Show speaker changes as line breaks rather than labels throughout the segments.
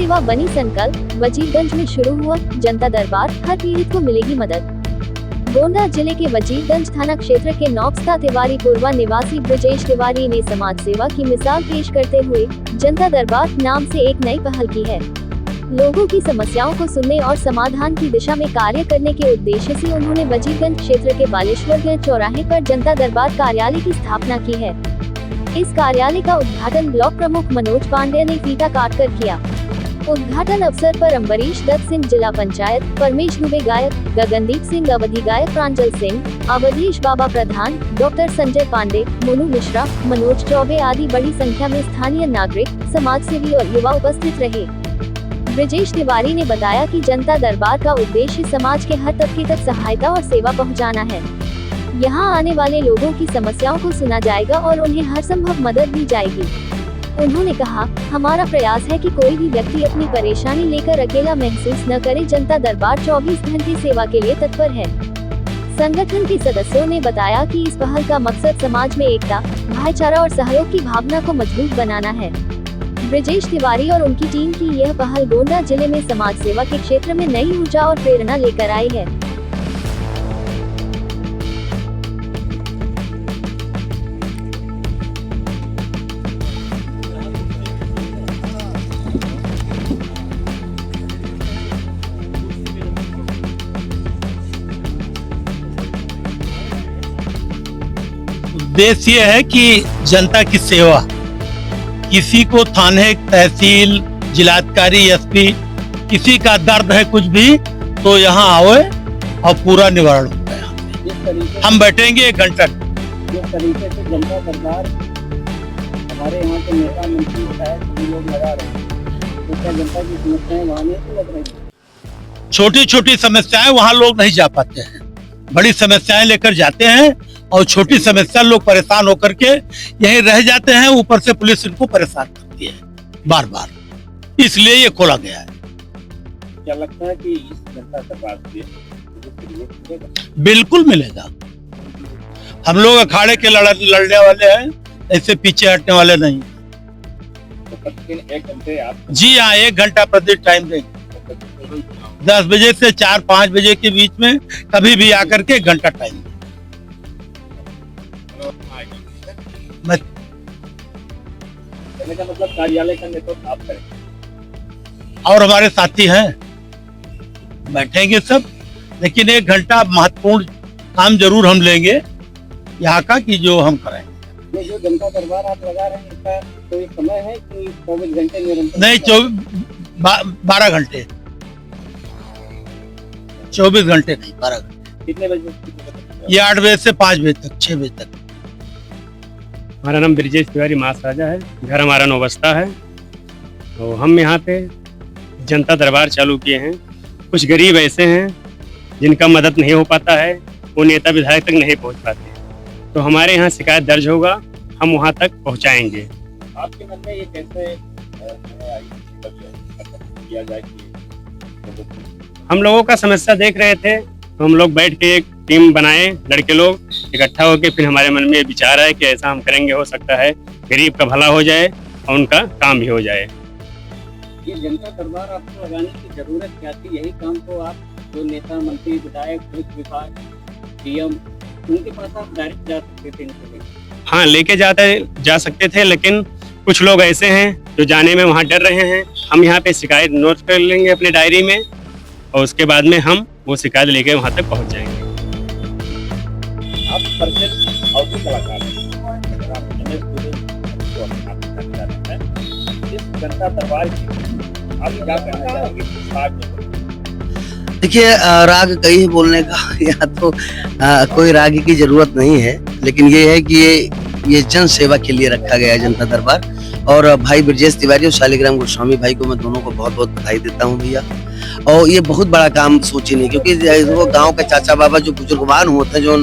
सेवा बनी संकल्प। वजीरगंज में शुरू हुआ जनता दरबार, हर पीड़ित को मिलेगी मदद। गोंडा जिले के वजीरगंज थाना क्षेत्र के नौक्स्ता तिवारी पूर्वा निवासी ब्रजेश तिवारी ने समाज सेवा की मिसाल पेश करते हुए जनता दरबार नाम से एक नई पहल की है। लोगों की समस्याओं को सुनने और समाधान की दिशा में कार्य करने के उद्देश्य से उन्होंने वजीरगंज क्षेत्र के बालेश्वर चौराहे पर जनता दरबार कार्यालय की स्थापना की है। इस कार्यालय का उद्घाटन ब्लॉक प्रमुख मनोज पांडे ने फीता काटकर किया। उद्घाटन अवसर पर अम्बरीश दत्त सिंह जिला पंचायत, परमेश दुबे गायक, गगनदीप सिंह अवधि गायक, प्रांजल सिंह, अवधेश बाबा प्रधान, डॉक्टर संजय पांडे, मोनू मिश्रा, मनोज चौबे आदि बड़ी संख्या में स्थानीय नागरिक, समाजसेवी और युवा उपस्थित रहे। ब्रजेश तिवारी ने बताया कि जनता दरबार का उद्देश्य समाज के हर तबके तक सहायता और सेवा पहुंचाना है। यहां आने वाले लोगों की समस्याओं को सुना जाएगा और उन्हें हर संभव मदद दी जाएगी। उन्होंने कहा, हमारा प्रयास है कि कोई भी व्यक्ति अपनी परेशानी लेकर अकेला महसूस न करे। जनता दरबार 24 घंटे सेवा के लिए तत्पर है। संगठन के सदस्यों ने बताया कि इस पहल का मकसद समाज में एकता, भाईचारा और सहयोग की भावना को मजबूत बनाना है। ब्रजेश तिवारी और उनकी टीम की यह पहल गोंडा जिले में समाज सेवा के क्षेत्र में नई ऊर्जा और प्रेरणा लेकर आई है।
उद्देश्य ये है कि जनता की सेवा, किसी को थाने, तहसील, जिलाधिकारी, एसपी, किसी का दर्द है कुछ भी तो यहाँ आओ और पूरा निवारण होता है। हम बैठेंगे 1 घंटा।
जिस तरीके से जनता दरबार हमारे यहाँ के नेता मंत्री लोग लगा रहे हैं, तो क्या जनता की समस्याएं वहाँ नहीं लग रही?
छोटी छोटी समस्याएं वहाँ लोग नहीं जा पाते हैं, बड़ी समस्याएं लेकर जाते हैं और छोटी समस्या लोग परेशान होकर के यहीं रह जाते हैं। ऊपर से पुलिस इनको परेशान करती है बार बार, इसलिए ये खोला गया है।
क्या लगता है कि इस जनता दरबार से
बिल्कुल मिलेगा। हम लोग अखाड़े के लड़ने वाले हैं, ऐसे पीछे हटने वाले नहीं।
तो प्रतिदिन 1 घंटे आप?
जी हाँ, 1 घंटा प्रतिदिन टाइम देंगे। 10 बजे से 4-5 बजे के बीच में कभी भी आकर के 1 घंटा टाइम।
का मतलब कार्यालय का नेतृत्व आप करेंगे
और हमारे साथी हैं, बैठेंगे सब, लेकिन 1 घंटा महत्वपूर्ण काम जरूर हम लेंगे यहाँ का कि जो हम करेंगे।
ये जो जनता दरबार आप लगा रहे हैं, इसका कोई समय है कि 24 घंटे निरंतर?
नहीं, 12 घंटे, 24 घंटे नहीं, 12 घंटे।
कितने बजे?
ये 8 बजे से 5 बजे तक, 6 बजे तक।
हमारा नाम ब्रजेश तिवारी मास राजा है, घर हमारा नौबस्ता है। तो हम यहाँ पे जनता दरबार चालू किए हैं। कुछ गरीब ऐसे हैं जिनका मदद नहीं हो पाता है, वो नेता विधायक तक नहीं पहुँच पाते, तो हमारे यहाँ शिकायत दर्ज होगा, हम वहाँ तक पहुँचाएंगे।
आपके मन में ये कैसे किया जाए?
हम लोगों का समस्या देख रहे थे, तो हम लोग बैठ के एक टीम बनाए, लड़के लोग इकट्ठा होके, फिर हमारे मन में विचार आया कि ऐसा हम करेंगे, हो सकता है गरीब का भला हो जाए और उनका काम भी हो जाए।
ये जनता दरबार आपको लगाने की जरूरत क्या थी? यही काम तो आप जो नेता मंत्री विधायक पुलिस विभाग डीएम उनके पास आप डायरेक्ट जा सकते थे इनको?
हाँ, लेके जा सकते थे, लेकिन कुछ लोग ऐसे हैं जो जाने में वहाँ डर रहे हैं। हम यहाँ पे शिकायत नोट कर लेंगे अपने डायरी में और उसके बाद में हम वो शिकायत लेके वहाँ तक पहुँच जाएंगे।
आप परफेक्ट आउटडोर कलाकार हैं, अगर आप एमएस को अपना इस जनता दरबार की आप क्या कहना चाहेंगे?
देखिए, राग कई है बोलने का या तो कोई राग की जरूरत नहीं है, लेकिन ये है कि ये जन सेवा के लिए रखा गया है जनता दरबार। और भाई ब्रजेश तिवारी और शालिग्राम गोस्वामी भाई को मैं दोनों को बहुत बहुत बधाई देता हूँ भैया। और ये बहुत बड़ा काम सोची नहीं, क्योंकि वो गांव के चाचा बाबा जो बुजुर्गवान होते हैं, जो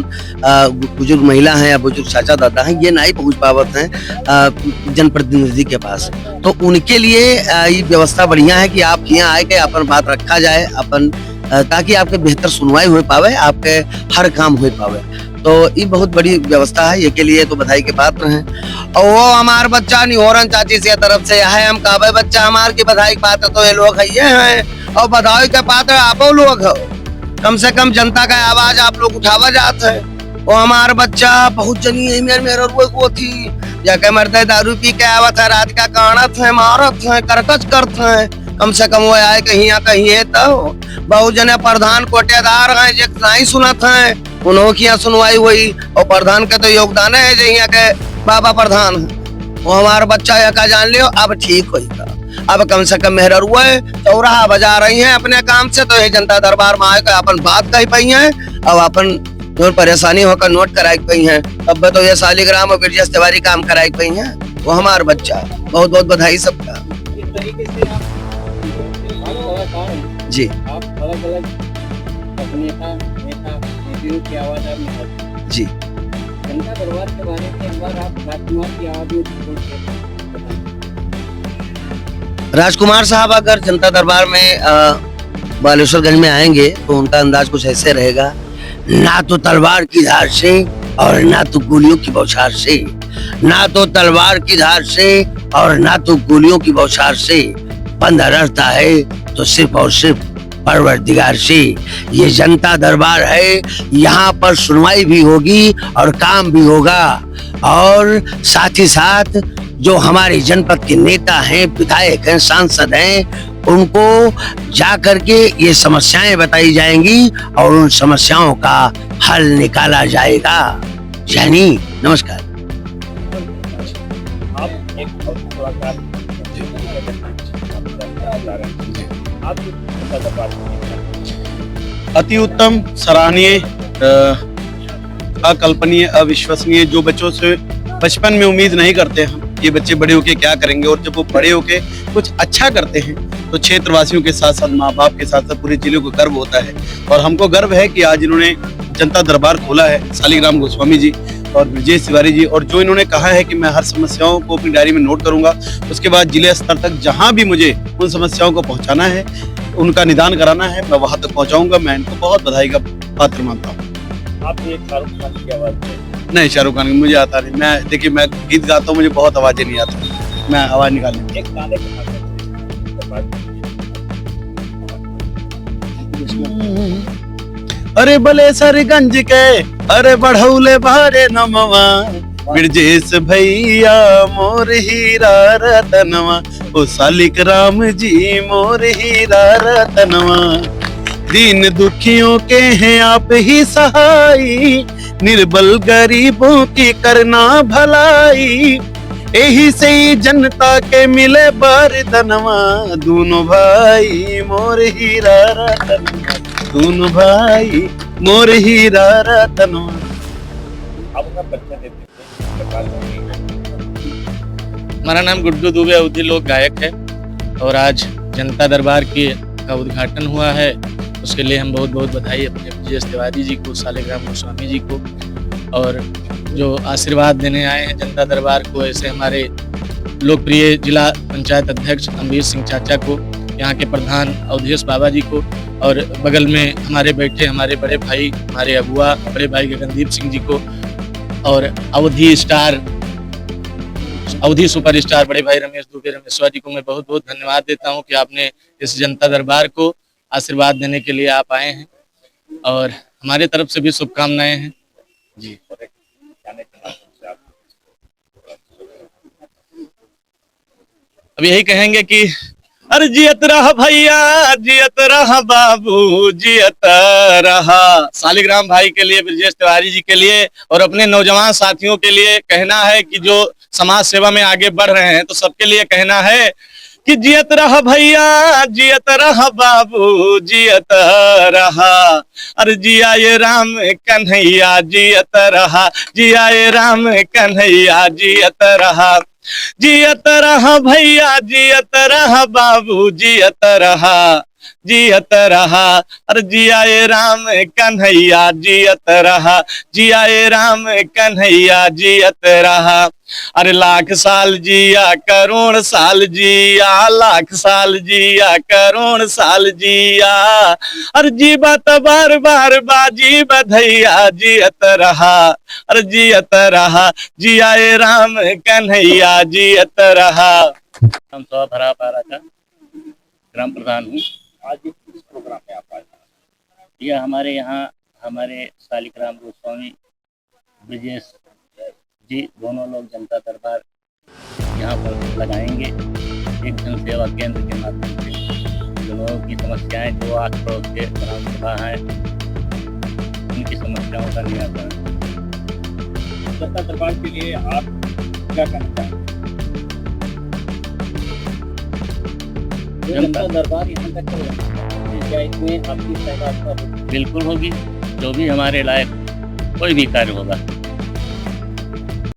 बुजुर्ग महिला हैं या बुजुर्ग चाचा दादा हैं, ये नहीं पहुंच पावत हैं जनप्रतिनिधि के पास। तो उनके लिए ये व्यवस्था बढ़िया है कि आप यहाँ आए के अपन बात रखा जाए, अपन ताकि आपके बेहतर सुनवाई हो पावे, आपके हर काम हो पावे। तो ये बहुत बड़ी व्यवस्था है, ये के लिए तो बधाई के पात्र हैं। और वो हमार बच्चा निहोरन चाची से तरफ से है, हम कहबे बच्चा हमार की बधाई के पात्र तो ये लोग हैं, और बधाई के पात्र आप लोग हो। कम से कम जनता का आवाज आप लोग उठावा जाते हैं। वो हमार बच्चा बहुत जनी है, मेरे वो थी जाके मरते दारू पी के आवत है, रात का कानत है, मारत है, करकच करत है। कम से कम वो आए कहीं या कहीं है, तो बहुत जने प्रधान कोटेदार हैं जो नहीं सुनत हैं, उन्हों की यहाँ सुनवाई हुई। और प्रधान का तो योगदान है जो यहाँ के बाबा प्रधान है। वो हमारा बच्चा यहाँ का जान लियो, अब ठीक होगा। अब कम से कम मेहर हुआ चौराहा बजा रही हैं अपने काम से, तो ये जनता दरबार में आकर अपन बात कही पाई है, अब अपन जो परेशानी होकर नोट कराई पाई है। अब तो ये शालिग्राम और ब्रजेश तिवारी काम कराई पाई है। वो हमारा बच्चा, बहुत बहुत बधाई सबका।
इस तरीके से आप कलाकार हैं,
जी
आप अलग अलग नेताओं की आवाज आप निकालते हैं।
जी
जनता दरबार के बारे में एक बार आप राजकुमार की आवाज में
राजकुमार साहब अगर जनता दरबार में बालेश्वरगंज में आएंगे तो उनका अंदाज कुछ ऐसे रहेगा, ना तो तलवार की धार से और ना तो गोलियों की बौछार से, ना तो तलवार की धार से और ना तो गोलियों की बौछार से, बंधा रहता है तो सिर्फ और सिर्फ परवरदिगार से। ये जनता दरबार है, यहाँ पर सुनवाई भी होगी और काम भी होगा। और साथ ही साथ जो हमारे जनपद के नेता हैं, विधायक हैं, सांसद हैं, उनको जा करके ये समस्याएं बताई जाएंगी और उन समस्याओं का हल निकाला जाएगा। यानी नमस्कार।
आप एक कलाकार
अति उत्तम, सराहनीय, अकल्पनीय, अविश्वसनीय। जो बच्चों से बचपन में उम्मीद नहीं करते हम ये बच्चे बड़े होके क्या करेंगे, और जब वो बड़े होके कुछ अच्छा करते हैं तो क्षेत्रवासियों के साथ साथ माँ बाप के साथ साथ पूरे जिले को गर्व होता है। और हमको गर्व है कि आज इन्होंने जनता दरबार खोला है, शालिग्राम गोस्वामी जी और ब्रजेश तिवारी जी, और जो इन्होंने कहा है कि मैं हर समस्याओं को अपनी डायरी में नोट करूंगा, उसके बाद जिले स्तर तक जहां भी मुझे उन समस्याओं को पहुंचाना है, उनका निदान कराना है, मैं वहां तक पहुंचाऊंगा। मैं इनको बहुत बधाई का पात्र मानता हूँ।
आप एक शाहरुख खान की आवाज में
नहीं, शाहरुख खान मुझे आता नहीं। मैं देखिए, मैं गीत गाता हूँ, मुझे बहुत आवाजें नहीं आती, मैं आवाज निकालने
एक गाने के माध्यम
अरे बलेसरगंज के अरे बढ़ौले बारे नमवा, ब्रजेश भैया मोर हीरा रतनवा, ओ शालिग्राम जी मोर हीरा रतनवा। दीन दुखियों के हैं आप ही सहाई, निर्बल गरीबों की करना भलाई, यही से ही जनता के मिले बरदनवा, दोनों भाई मोर हीरा रतनवा, दोनों भाई मोर हीरा रतनवा।
आपका परिचय देते
हमारा नाम गुड्डू दुबे अवधी लोक गायक है, और आज जनता दरबार का उद्घाटन हुआ है। उसके लिए हम बहुत बहुत बधाई अपने ब्रजेश तिवारी जी को, शालिग्राम गोस्वामी जी को, और जो आशीर्वाद देने आए हैं जनता दरबार को, ऐसे हमारे लोकप्रिय जिला पंचायत अध्यक्ष अमरीश सिंह चाचा को, यहाँ के प्रधान अवधेश बाबा जी को, और बगल में हमारे बैठे हमारे बड़े भाई, हमारे अगुआ बड़े भाई गगनदीप सिंह जी को, और अवधी सुपरस्टार बड़े भाई रमेश दुबे रमेश्वर जी को मैं बहुत बहुत धन्यवाद देता हूँ कि आपने इस जनता दरबार को आशीर्वाद देने के लिए आप आए हैं, और हमारे तरफ से भी शुभकामनाएं हैं जी। अब यही कहेंगे कि अरे जियत रहा भैया, जियत रहा बाबू, जियत रहा। शालिग्राम भाई के लिए, ब्रजेश तिवारी जी के लिए और अपने नौजवान साथियों के लिए कहना है कि जो समाज सेवा में आगे बढ़ रहे हैं, तो सबके लिए कहना है कि जियत रहा भैया, जियत रहा बाबू, जियत रहा। अरे जिया ये राम कन्हैया जियत रहा, जिया ये राम कन्हैया जियत रहा, जियत रहा भैया, जियत रहा बाबू, जियत रहा। जियत रहा। अरे जिया ए राम कन्हैया जियत रहा, जिया ए राम कन्हैया जियत रहा। अरे लाख साल जिया करोड़ साल जिया, लाख साल जिया करोड़ साल जिया। अरे जीवत बार बार बाजी बधैया जियत रहा, अरे जियत रहा, जिया ए राम कन्हैया जियत रहा। हम सौ भरा पारा का ग्राम प्रधान हूँ।
आज इस प्रोग्राम में आप आए,
यह हमारे यहाँ हमारे शालिग्राम गोस्वामी ब्रिजेश जी दोनों लोग जनता दरबार यहाँ पर लगाएंगे एक जन सेवा केंद्र के माध्यम से। जो लोगों की समस्याएं जो आस पड़ोस के ग्राम सभा हैं उनकी समस्याओं का निराकरण।
जनता दरबार के लिए आप क्या कहना चाहेंगे? जनता दरबार यहाँ तक चल रहा है, क्या इसमें आपकी सहभागिता होगी?
बिल्कुल होगी, जो भी हमारे लायक कोई भी कार्य होगा